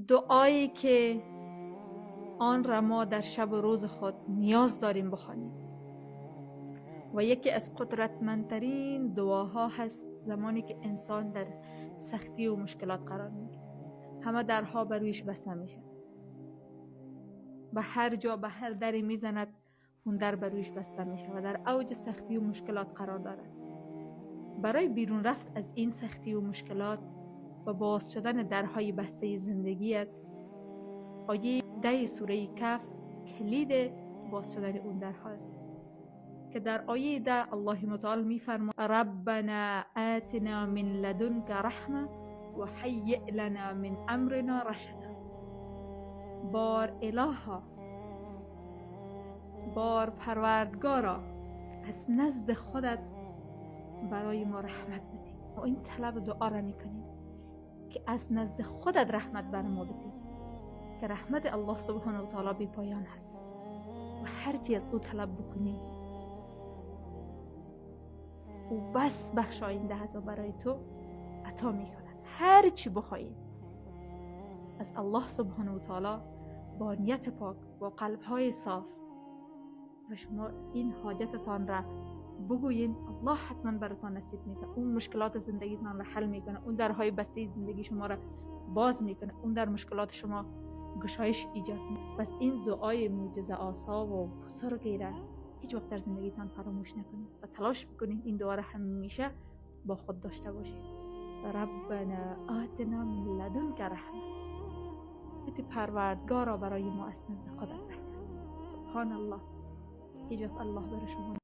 دعایی که آن را ما در شب و روز خود نیاز داریم بخوانیم و یکی از قدرتمندترین دعاها هست زمانی که انسان در سختی و مشکلات قرار میگیره. همه درها بر رویش بسته میشه، به هر جا به هر دری میزند اون در بر رویش بسته میشه و در اوج سختی و مشکلات قرار دارد. برای بیرون رفت از این سختی و مشکلات و باز شدن درهای بسته زندگیت، آیه 10 سوره کهف کلید باز شدن اون درهاست که در آیه 10 الله متعال میفرماید ربنا آتنا من لدنک رحمه و هیئ لنا من امرنا رشدا. بار الها، بار پروردگارا، از نزد خودت برای ما رحمت بده. و این طلب دعا را میکنیم که از نزد خودت رحمت بر ما بده، که رحمت الله سبحانه و تعالی بی پایان هست و هر چی از او طلب بکنی او بس بخشاینده هست و برای تو عطا میکند. هر چی بخواهی از الله سبحانه و تعالی با نیت پاک، با قلبهای صاف و شما این حاجتتان را بگوین، الله حتما براتان نصیب میکنه. اون مشکلات زندگیتان را حل میکنه، اون درهای بسته زندگی شما را باز میکنه، اون در مشکلات شما گشایش ایجاد میکنه. پس این دعای معجزه آسا و بزرگی را هیچ وقت در زندگیتان فراموش نکنید و تلاش بکنید این دعا را همیشه با خود داشته باشید. ربنا آتنا من لدنک رحمه، بده پروردگارا برای ما از نزد خودت رحمت. سبحان الله، هیچ وقت الله برای شما